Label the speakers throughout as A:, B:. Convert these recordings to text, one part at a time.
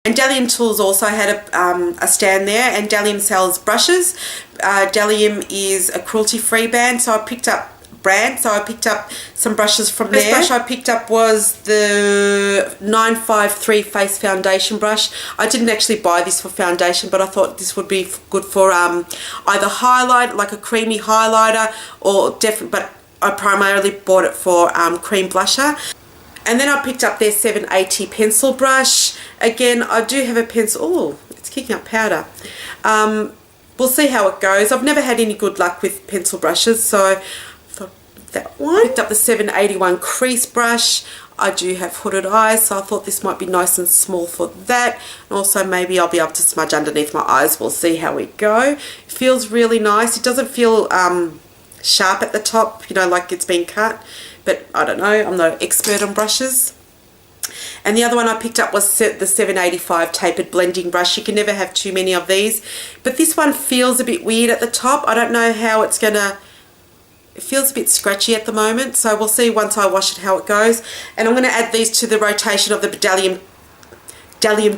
A: And Bdellium Tools also had a stand there, and Bdellium sells brushes. Bdellium is a cruelty-free brand, so I picked up some brushes from there. The brush I picked up was the 953 Face Foundation brush. I didn't actually buy this for foundation, but I thought this would be good for either highlight, like a creamy highlighter, or but I primarily bought it for cream blusher. And then I picked up their 780 pencil brush. Again, I do have a pencil. Oh, it's kicking up powder. We'll see how it goes. I've never had any good luck with pencil brushes, so that one. Picked up the 781 crease brush. I do have hooded eyes, so I thought this might be nice and small for that. And also maybe I'll be able to smudge underneath my eyes. We'll see how we go. It feels really nice. It doesn't feel sharp at the top, you know, like it's been cut. But I don't know, I'm not an expert on brushes. And the other one I picked up was the 785 tapered blending brush. You can never have too many of these. But this one feels a bit weird at the top. I don't know how it's gonna... It feels a bit scratchy at the moment, so we'll see once I wash it how it goes. And I'm going to add these to the rotation of the Bdellium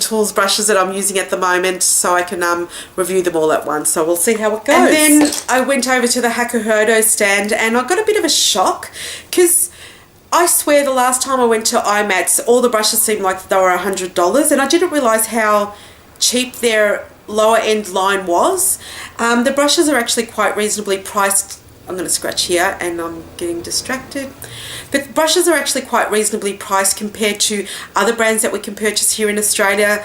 A: Tools brushes that I'm using at the moment, so I can review them all at once. So we'll see how it goes. And then I went over to the Hakuhodo stand, and I got a bit of a shock, because I swear the last time I went to IMATS, all the brushes seemed like they were $100, and I didn't realise how cheap their lower end line was. The brushes are actually quite reasonably priced. I'm going to scratch here and I'm getting distracted. The brushes are actually quite reasonably priced compared to other brands that we can purchase here in Australia.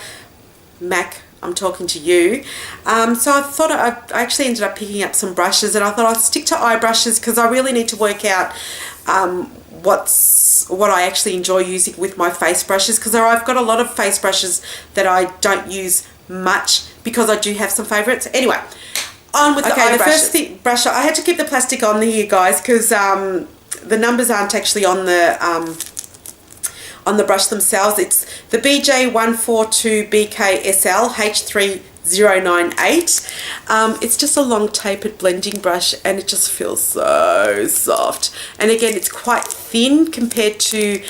A: MAC, I'm talking to you. So I thought I actually ended up picking up some brushes, and I thought I'd stick to eye brushes because I really need to work out what I actually enjoy using with my face brushes, because I've got a lot of face brushes that I don't use much because I do have some favourites. Anyway, on with the eye brushes. First brush, I had to keep the plastic on there, you guys, because the numbers aren't actually on the brush themselves. It's the BJ142 BKSL H3098. It's just a long tapered blending brush, and it just feels so soft. And again, it's quite thin compared to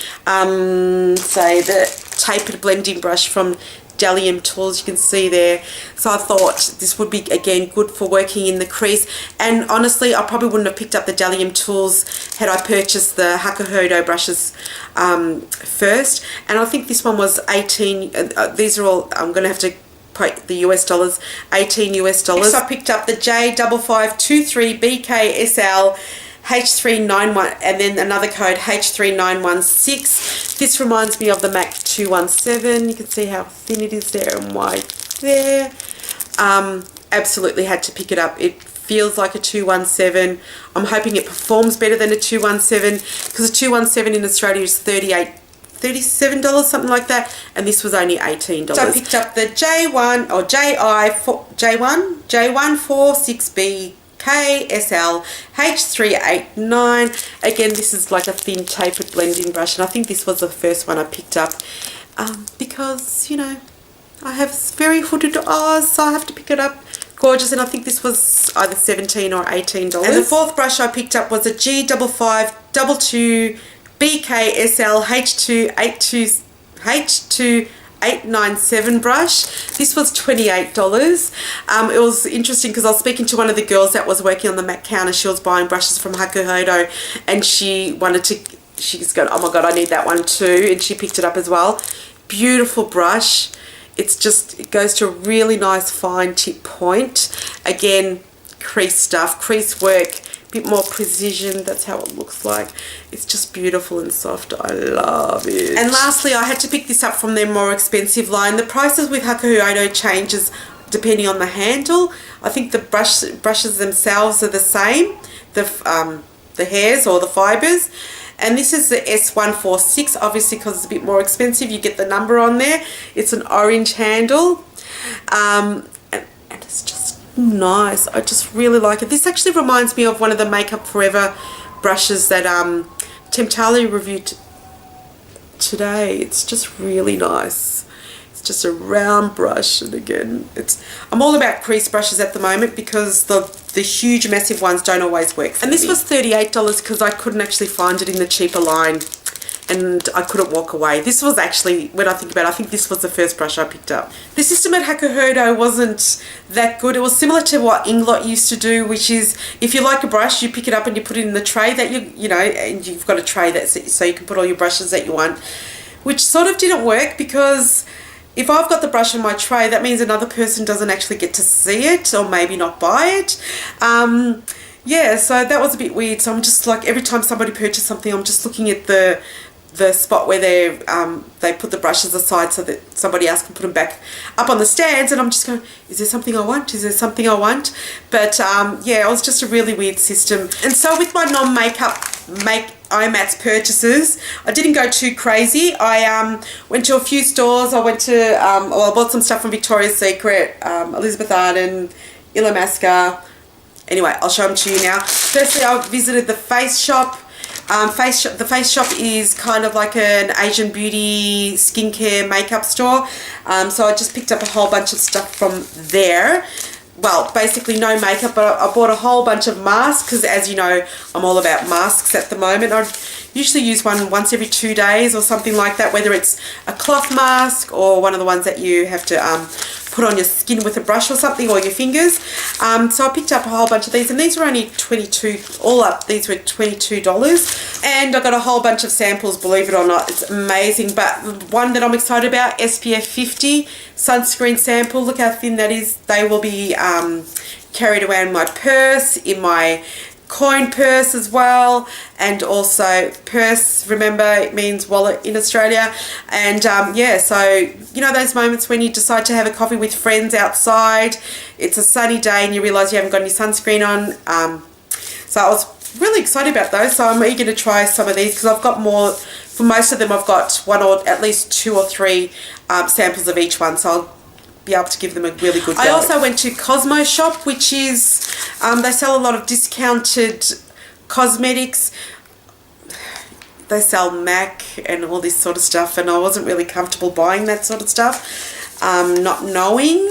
A: say the tapered blending brush from Bdellium Tools, you can see there. So I thought this would be, again, good for working in the crease. And honestly, I probably wouldn't have picked up the Bdellium Tools had I purchased the Hakuhodo brushes first. And I think this one was 18. These are all, I'm going to have to quote the US dollars, 18 US dollars. Next I picked up the J5523 BKSL H391, and then another code H3916. This reminds me of the MAC 217. You can see how thin it is there and wide there. Absolutely had to pick it up. It feels like a 217. I'm hoping it performs better than a 217, because a 217 in Australia is $37, something like that, and this was only $18. So I picked up the J1 or J146B KSL H389. Again, this is like a thin tapered blending brush, and I think this was the first one I picked up because, you know, I have very hooded eyes, so I have to pick it up. Gorgeous. And I think this was either $17 or $18. And the fourth brush I picked up was a G5522 BKSL H2897 brush. This was $28. It was interesting because I was speaking to one of the girls that was working on the MAC counter. She was buying brushes from Hakuhodo, and she's going, oh my god, I need that one too, and she picked it up as well. Beautiful brush. It's just, it goes to a really nice fine tip point. Again, crease stuff, crease work, bit more precision. That's how it looks like. It's just beautiful and soft. I love it. And lastly, I had to pick this up from their more expensive line. The prices with Hakuhodo changes depending on the handle. I think the brushes themselves are the same, the hairs or the fibers. And this is the S146, obviously because it's a bit more expensive. You get the number on there. It's an orange handle, and it's just nice. I just really like it. This actually reminds me of one of the Makeup Forever brushes that Temptali reviewed today. It's just really nice. It's just a round brush, and again, I'm all about crease brushes at the moment because the huge massive ones don't always work for me. And this was $38 because I couldn't actually find it in the cheaper line. And and I couldn't walk away. This was actually, when I think about it, I think this was the first brush I picked up. The system at Hakuhodo wasn't that good. It was similar to what Inglot used to do, which is if you like a brush, you pick it up and you put it in the tray that you know, and you've got a tray that's so you can put all your brushes that you want, which sort of didn't work because if I've got the brush in my tray, that means another person doesn't actually get to see it or maybe not buy it. Yeah, so that was a bit weird. So I'm just like, every time somebody purchased something, I'm just looking at the spot where they put the brushes aside so that somebody else can put them back up on the stands, and I'm just going, is there something I want? Is there something I want? But yeah, it was just a really weird system. And so with my non-makeup IMATS purchases, I didn't go too crazy. I went to a few stores. I went to, well, I bought some stuff from Victoria's Secret, Elizabeth Arden, Illamasqua. Anyway, I'll show them to you now. Firstly, I visited the TheFaceShop. The TheFaceShop is kind of like an Asian beauty skincare makeup store. So I just picked up a whole bunch of stuff from there. Well, basically no makeup, but I bought a whole bunch of masks because, as you know, I'm all about masks at the moment. I usually use one once every 2 days or something like that, whether it's a cloth mask or one of the ones that you have to put on your skin with a brush or something, or your fingers. So I picked up a whole bunch of these, and these were only $22, all up, these were $22. And I got a whole bunch of samples, believe it or not. It's amazing. But one that I'm excited about, SPF 50 sunscreen sample. Look how thin that is. They will be carried around in my purse, in my coin purse as well, and also purse, remember, it means wallet in Australia. And yeah, so you know those moments when you decide to have a coffee with friends outside, it's a sunny day and you realize you haven't got any sunscreen on. So I was really excited about those, so I'm eager to try some of these because I've got more. For most of them I've got one or at least 2 or 3 samples of each one, so I'll be able to give them a really good go. I also went to CosmoShop, which is, they sell a lot of discounted cosmetics. They sell MAC and all this sort of stuff, and I wasn't really comfortable buying that sort of stuff, not knowing,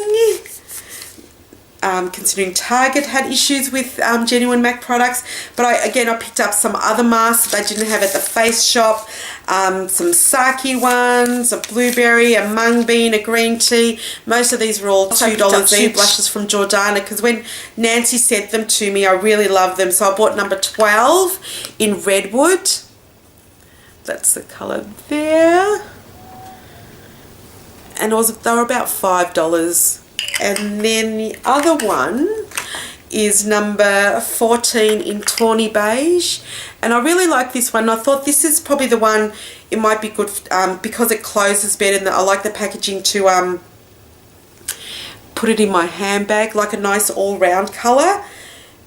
A: considering Target had issues with genuine MAC products. But I picked up some other masks that they didn't have at the TheFaceShop, some sake ones, a blueberry, a mung bean, a green tea. Most of these were all $2 each. Blushes from Jordana, because when Nancy sent them to me, I really love them. So I bought number 12 in Redwood. That's the colour there. And they were about $5. And then the other one is number 14 in Tawny Beige, and I really like this one. I thought this is probably the one, it might be good because it closes better, and I like the packaging to put it in my handbag, like a nice all-round colour,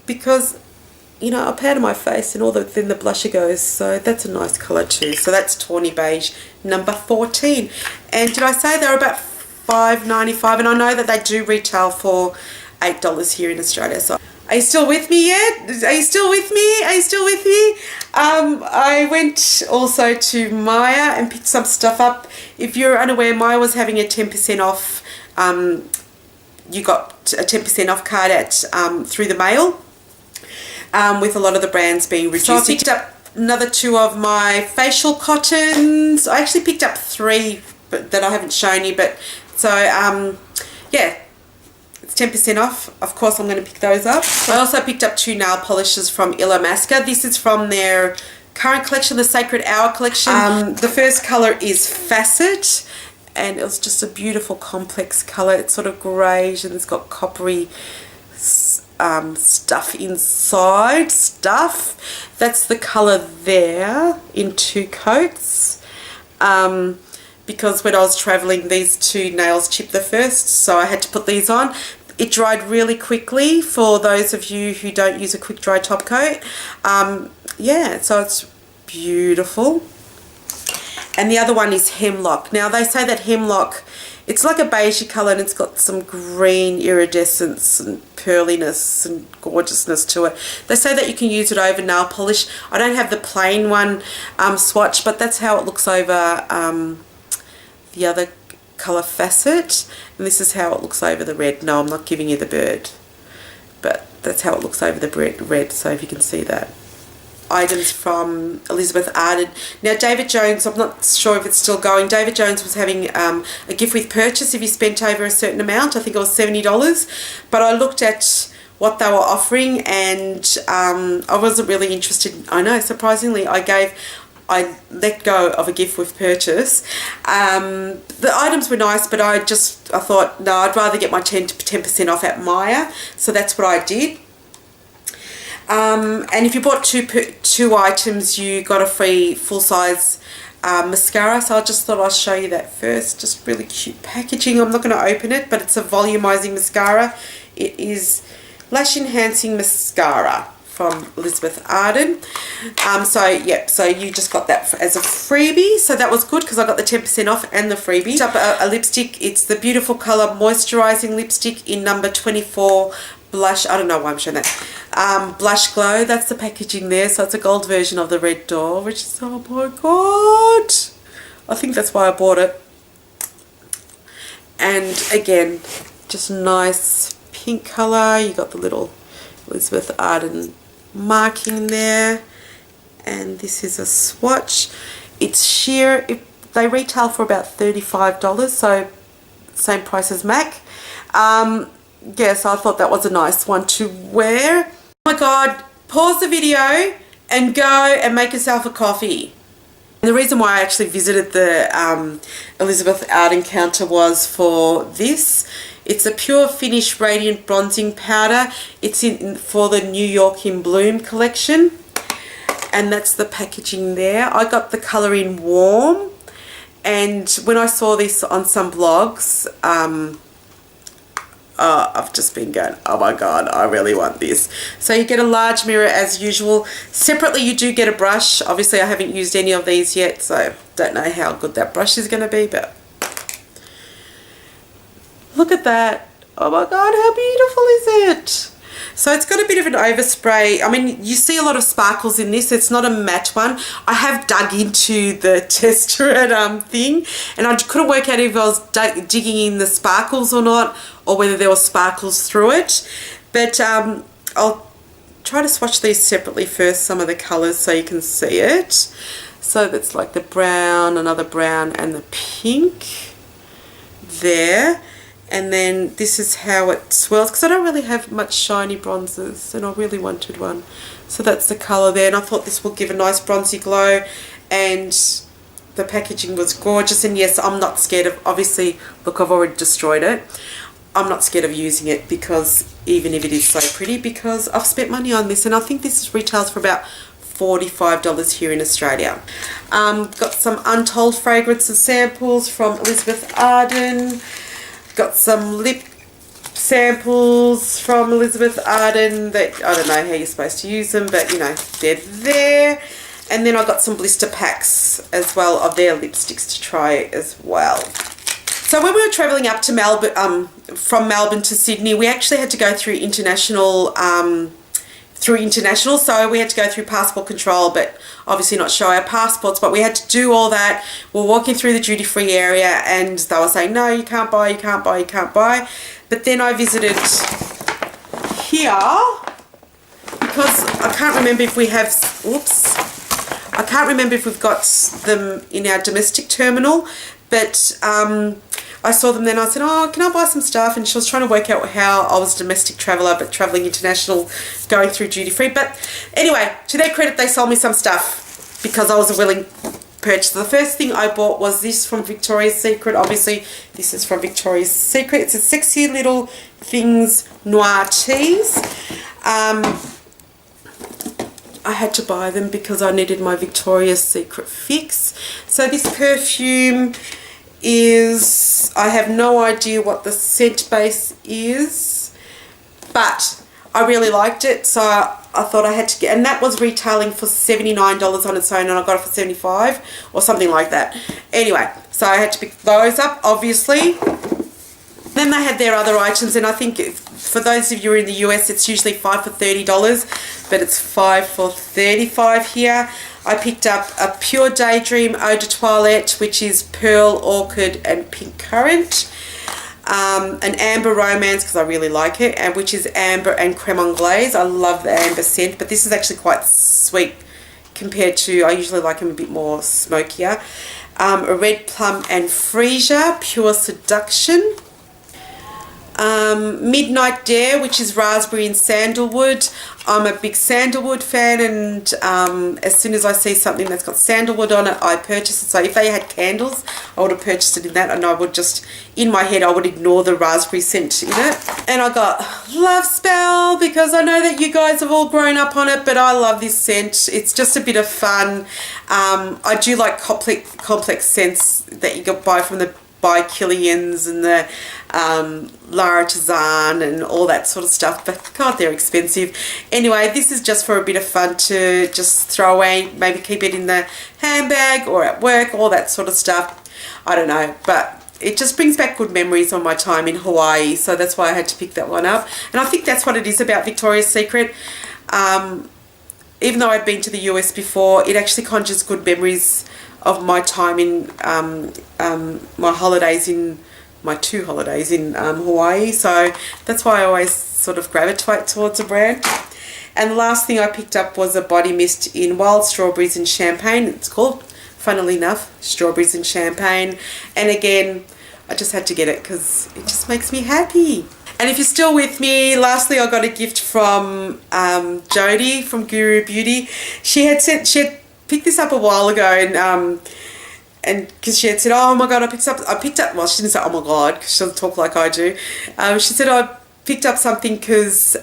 A: because you know I powder my face and then the blusher goes, so that's a nice colour too. So that's Tawny Beige number 14, and did I say they were about $5.95, and I know that they do retail for $8 here in Australia. So are you still with me yet? Are you still with me? Are you still with me? I went also to Myer and picked some stuff up. If you're unaware, Myer was having a 10% off. You got a 10% off card at through the mail, with a lot of the brands being reduced. So I picked up another 2 of my facial cottons. I actually picked up 3 that I haven't shown you, but so yeah, it's 10% off. Of course I'm going to pick those up. I also picked up 2 nail polishes from Illamasqua. This is from their current collection, the Sacred Hour collection. The first colour is Facet, and it was just a beautiful complex colour. It's sort of greyish and it's got coppery stuff inside. That's the colour there in 2 coats. Because when I was travelling, these 2 nails chipped the first, so I had to put these on. It dried really quickly for those of you who don't use a quick dry top coat. Yeah, so it's beautiful. And the other one is Hemlock. Now they say that Hemlock, it's like a beige colour and it's got some green iridescence and pearliness and gorgeousness to it. They say that you can use it over nail polish. I don't have the plain one swatch, but that's how it looks over the other colour Facet, and this is how it looks over the red. No, I'm not giving you the bird, but that's how it looks over the red, so if you can see that. items from Elizabeth Arden. Now, David Jones, I'm not sure if it's still going. David Jones was having a gift with purchase if you spent over a certain amount. I think it was $70. But I looked at what they were offering, and I wasn't really interested. I know, surprisingly, I let go of a gift with purchase. The items were nice, but I thought, no, I'd rather get my 10% off at Myer. So that's what I did. And if you bought two items, you got a free full-size mascara. So I just thought I'll show you that first. Just really cute packaging. I'm not going to open it, but it's a volumizing mascara. It is Lash Enhancing Mascara from Elizabeth Arden. So you just got that as a freebie. So that was good because I got the 10% off and the freebie. Up a lipstick. It's the beautiful color Moisturizing lipstick in number 24 blush. I don't know why I'm showing that. Blush Glow. That's the packaging there. So it's a gold version of the Red Door, which is, oh my god, I think that's why I bought it. And again, just nice pink color. You got the little Elizabeth Arden marking there, and this is a swatch. It's sheer. They retail for about $35, so same price as MAC. So I thought that was a nice one to wear. Oh my god, pause the video and go and make yourself a coffee. And the reason why I actually visited the Elizabeth Arden counter was for this. It's a Pure Finish Radiant Bronzing Powder. It's for the New York in Bloom collection. And that's the packaging there. I got the colour in Warm. And when I saw this on some blogs, I've just been going, oh my god, I really want this. So you get a large mirror as usual. Separately, you do get a brush. Obviously, I haven't used any of these yet, so don't know how good that brush is going to be, but look at that. Oh my god, how beautiful is it? So it's got a bit of an overspray. I mean, you see a lot of sparkles in this. It's not a matte one. I have dug into the tester at thing, and I couldn't work out if I was digging in the sparkles or not, or whether there were sparkles through it. But I'll try to swatch these separately first, some of the colours, so you can see it. So that's like the brown, another brown, and the pink there. And then this is how it swirls, because I don't really have much shiny bronzers, and I really wanted one. So that's the colour there, and I thought this will give a nice bronzy glow, and the packaging was gorgeous. And yes, I'm not scared of, obviously, look, I've already destroyed it. I'm not scared of using it, because even if it is so pretty, because I've spent money on this, and I think this retails for about $45 here in Australia. Got some Untold fragrances samples from Elizabeth Arden. Got some lip samples from Elizabeth Arden that I don't know how you're supposed to use them, but you know, they're there. And then I got some blister packs as well of their lipsticks to try as well. So when we were travelling up to Melbourne, from Melbourne to Sydney, we actually had to go through international, so we had to go through passport control, but obviously not show our passports, but we had to do all that. We're walking through the duty-free area, and they were saying, no, you can't buy, you can't buy, you can't buy. But then I visited here, because I can't remember if we have, I can't remember if we've got them in our domestic terminal, but I saw them then. I said, oh, can I buy some stuff? And she was trying to work out how I was a domestic traveller but travelling international, going through duty free. But anyway, to their credit, they sold me some stuff because I was a willing purchaser. The first thing I bought was this from Victoria's Secret. Obviously, this is from Victoria's Secret. It's a Sexy Little Things Noir Tease. I had to buy them because I needed my Victoria's Secret fix. So this perfume is, I have no idea what the scent base is, but I really liked it, so I thought I had to get, and that was retailing for $79 on its own, and I got it for $75 or something like that. Anyway, so I had to pick those up, obviously. Then they had their other items, and I think for those of you who are in the US, it's usually 5 for $30, but it's 5 for $35 here. I picked up a Pure Daydream Eau de Toilette, which is Pearl, Orchid, and Pink Currant. An Amber Romance, because I really like it, and which is Amber and Creme Anglaise. I love the amber scent, but this is actually quite sweet compared to, I usually like them a bit more smokier. A Red Plum and Freesia Pure Seduction. Midnight Dare, which is raspberry and sandalwood. I'm a big sandalwood fan, and as soon as I see something that's got sandalwood on it, I purchase it. So if they had candles, I would have purchased it in that, and I would just, in my head, I would ignore the raspberry scent in it. And I got Love Spell, because I know that you guys have all grown up on it, but I love this scent. It's just a bit of fun. I do like complex scents that you can buy from the By Kilians and the Lara Tizan and all that sort of stuff, but God, they're expensive. Anyway, this is just for a bit of fun to just throw away, maybe keep it in the handbag or at work, all that sort of stuff. I don't know, but it just brings back good memories on my time in Hawaii, so that's why I had to pick that one up. And I think that's what it is about Victoria's Secret. Even though I've been to the US before, it actually conjures good memories of my time in my two holidays in Hawaii. So that's why I always sort of gravitate towards a brand. And the last thing I picked up was a body mist in Wild Strawberries and Champagne. It's called, funnily enough, Strawberries and Champagne. And again, I just had to get it because it just makes me happy. And if you're still with me, lastly, I got a gift from Jodie from Guru Beauty. She had picked this up a while ago, and because she had said, oh my God, I picked up, well, she didn't say, oh my God, because she doesn't talk like I do. She said, I picked up something because,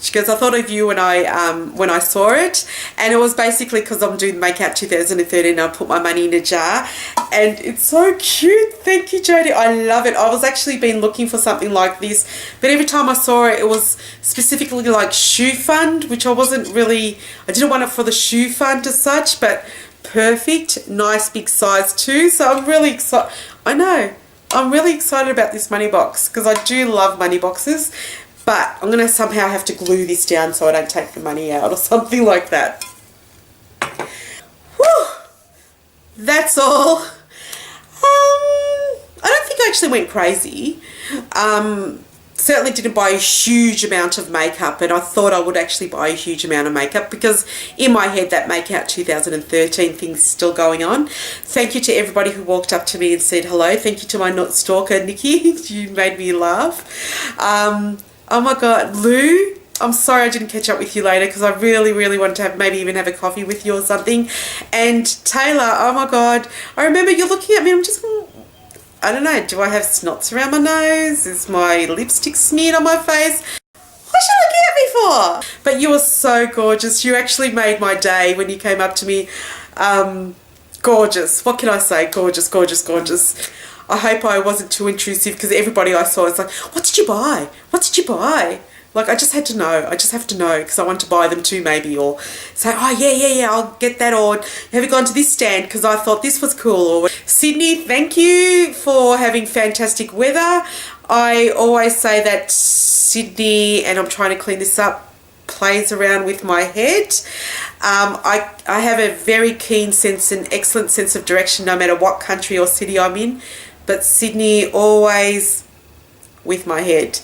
A: she goes, I thought of you when I saw it. And it was basically because I'm doing Makeup 2013 and I put my money in a jar. And it's so cute. Thank you, Jodie. I love it. I was actually been looking for something like this, but every time I saw it, it was specifically like shoe fund, which I didn't want it for the shoe fund as such, but perfect, nice big size too. So I'm really excited. I'm really excited about this money box because I do love money boxes. But I'm going to somehow have to glue this down so I don't take the money out or something like that. Whew. That's all. I don't think I actually went crazy. Certainly didn't buy a huge amount of makeup, and I thought I would actually buy a huge amount of makeup because in my head that Makeout 2013 thing's still going on. Thank you to everybody who walked up to me and said hello. Thank you to my not stalker, Nikki. You made me laugh. Oh my God, Lou, I'm sorry I didn't catch up with you later because I really, really wanted to maybe even have a coffee with you or something. And Taylor, oh my God, I remember you're looking at me, I'm just, I don't know, do I have snots around my nose? Is my lipstick smeared on my face? What's she looking at me for? But you were so gorgeous. You actually made my day when you came up to me. Gorgeous. What can I say? Gorgeous, gorgeous, gorgeous. I hope I wasn't too intrusive because everybody I saw was like, what did you buy? What did you buy? Like, I just had to know. I just have to know because I want to buy them too maybe, or say, oh yeah, I'll get that, or have you gone to this stand because I thought this was cool. Or Sydney, thank you for having fantastic weather. I always say that Sydney, and I'm trying to clean this up, plays around with my head. I have a very keen sense and excellent sense of direction no matter what country or city I'm in. But Sydney always with my head.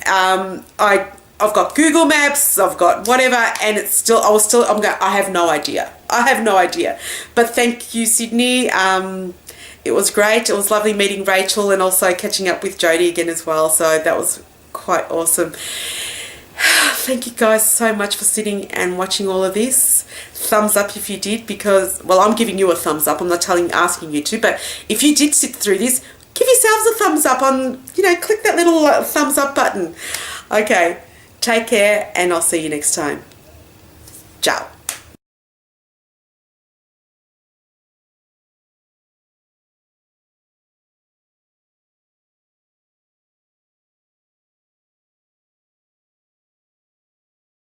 A: I've got Google Maps, I've got whatever, and it's still, I have no idea. I have no idea. But thank you, Sydney. It was great. It was lovely meeting Rachel and also catching up with Jodie again as well. So that was quite awesome. Thank you guys so much for sitting and watching all of this. Thumbs up if you did, because, well, I'm giving you a thumbs up. I'm not asking you to, but if you did sit through this, give yourselves a thumbs up on, click that little thumbs up button. Okay, take care and I'll see you next time. Ciao.